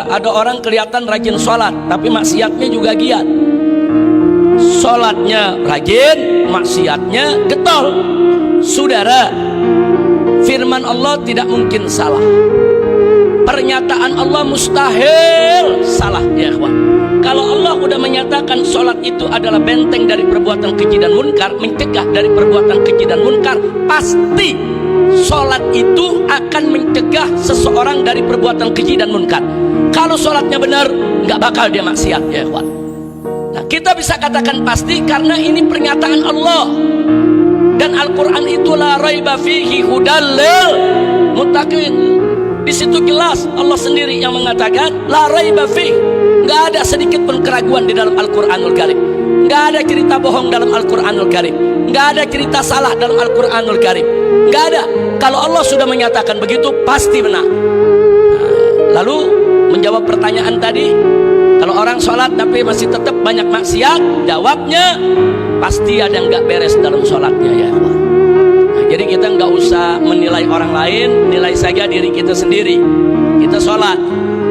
ada orang kelihatan rajin sholat tapi maksiatnya juga giat. Sholatnya rajin, maksiatnya getol. Saudara, firman Allah tidak mungkin salah. Pernyataan Allah mustahil salah, ya ikhwan. Kalau Allah sudah menyatakan sholat itu adalah benteng dari perbuatan keji dan munkar, mencegah dari perbuatan keji dan munkar, pasti sholat itu akan mencegah seseorang dari perbuatan keji dan munkar. Kalau sholatnya benar, nggak bakal dia maksiat, ya ikhwan. Nah, kita bisa katakan pasti karena ini pernyataan Allah. Dan Al-Quran itu la raiba fihi hudal lil muttaqin. Di situ jelas Allah sendiri yang mengatakan la raiba fihi. Nggak ada sedikit pun keraguan di dalam Al-Quranul Karim. Nggak ada cerita bohong dalam Al-Quranul Karim. Nggak ada cerita salah dalam Al-Quranul Karim. Nggak ada. Kalau Allah sudah menyatakan begitu, pasti benar. Lalu menjawab pertanyaan tadi, kalau orang sholat tapi masih tetap banyak maksiat, jawabnya pasti ada yang nggak beres dalam sholatnya, ya Allah. Nah, jadi kita nggak usah menilai orang lain, nilai saja diri kita sendiri. Kita sholat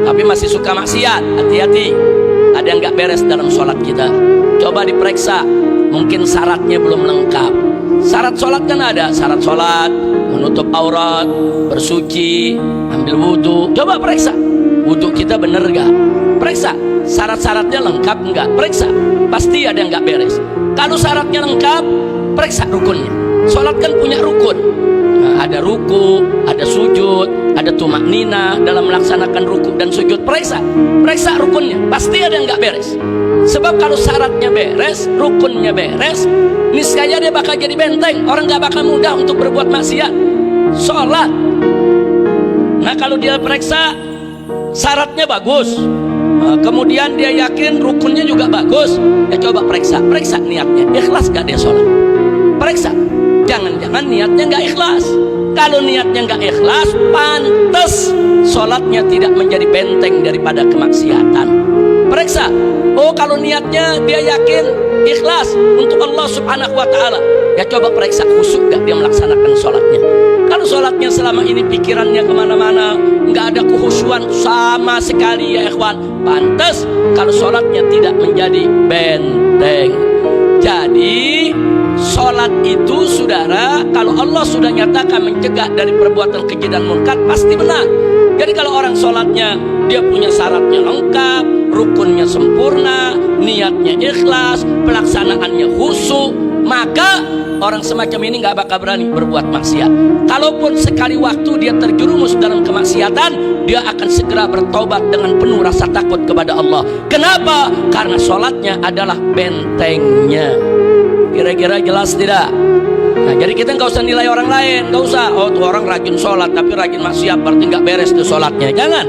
tapi masih suka maksiat, hati-hati, ada yang nggak beres dalam sholat kita. Coba diperiksa, mungkin syaratnya belum lengkap. Syarat sholat kan ada, syarat sholat menutup aurat, bersuci, ambil wudhu. Coba periksa, wudhu kita bener gak? Periksa, syarat-syaratnya lengkap enggak? Periksa, pasti ada yang nggak beres. Kalau syaratnya lengkap, periksa rukunnya. Sholat kan punya rukun. Nah, ada ruku, ada sujud, ada tumaknina dalam melaksanakan ruku dan sujud. Periksa rukunnya, pasti ada yang nggak beres. Sebab kalau syaratnya beres, rukunnya beres, niscaya dia bakal jadi benteng. Orang nggak bakal mudah untuk berbuat maksiat. Sholat. Nah, kalau dia periksa syaratnya bagus, kemudian dia yakin rukunnya juga bagus, ya coba periksa niatnya, ikhlas gak dia sholat. Periksa, jangan-jangan niatnya gak ikhlas. Kalau niatnya gak ikhlas, pantas sholatnya tidak menjadi benteng daripada kemaksiatan. Periksa, oh kalau niatnya dia yakin ikhlas untuk Allah subhanahu wa ta'ala, ya coba periksa khusyuk gak dia melaksanakan sholatnya. Kalau sholatnya selama ini pikirannya kemana-mana, nggak ada kehusuan sama sekali, ya ikhwan, pantas kalau sholatnya tidak menjadi benteng. Jadi sholat itu, saudara, kalau Allah sudah nyatakan mencegah dari perbuatan keji dan munkar, pasti benar. Jadi kalau orang sholatnya dia punya syaratnya lengkap, rukunnya sempurna, niatnya ikhlas, pelaksanaannya khusyuk, maka orang semacam ini nggak bakal berani berbuat maksiat. Kalaupun sekali waktu dia terjerumus dalam kemaksiatan, dia akan segera bertobat dengan penuh rasa takut kepada Allah. Kenapa? Karena sholatnya adalah bentengnya. Kira-kira jelas tidak? Nah, jadi kita nggak usah nilai orang lain, nggak usah. Oh, tuh orang rajin sholat tapi rajin maksiat, berarti nggak beres tuh sholatnya. Jangan.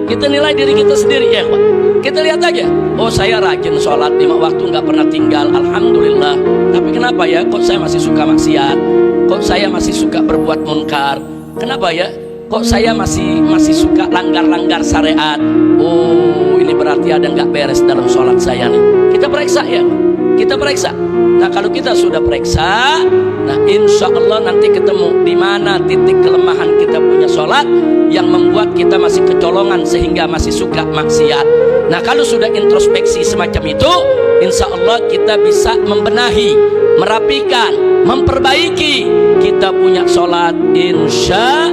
Kita nilai diri kita sendiri, ya Pak. Kita lihat aja. Oh, saya rajin sholat 5 waktu, nggak pernah tinggal, alhamdulillah. Tapi kenapa ya? Kok saya masih suka maksiat? Kok saya masih suka berbuat munkar? Kenapa ya? Kok saya masih suka langgar-langgar syariat? Oh, ini berarti ada nggak beres dalam sholat saya nih. Kita periksa, ya. Kita periksa. Nah, kalau kita sudah periksa, nah insya Allah nanti ketemu di mana titik kelemahan kita punya sholat yang membuat kita masih kecolongan sehingga masih suka maksiat. Nah, kalau sudah introspeksi semacam itu, insya Allah kita bisa membenahi, merapikan, memperbaiki kita punya sholat, insya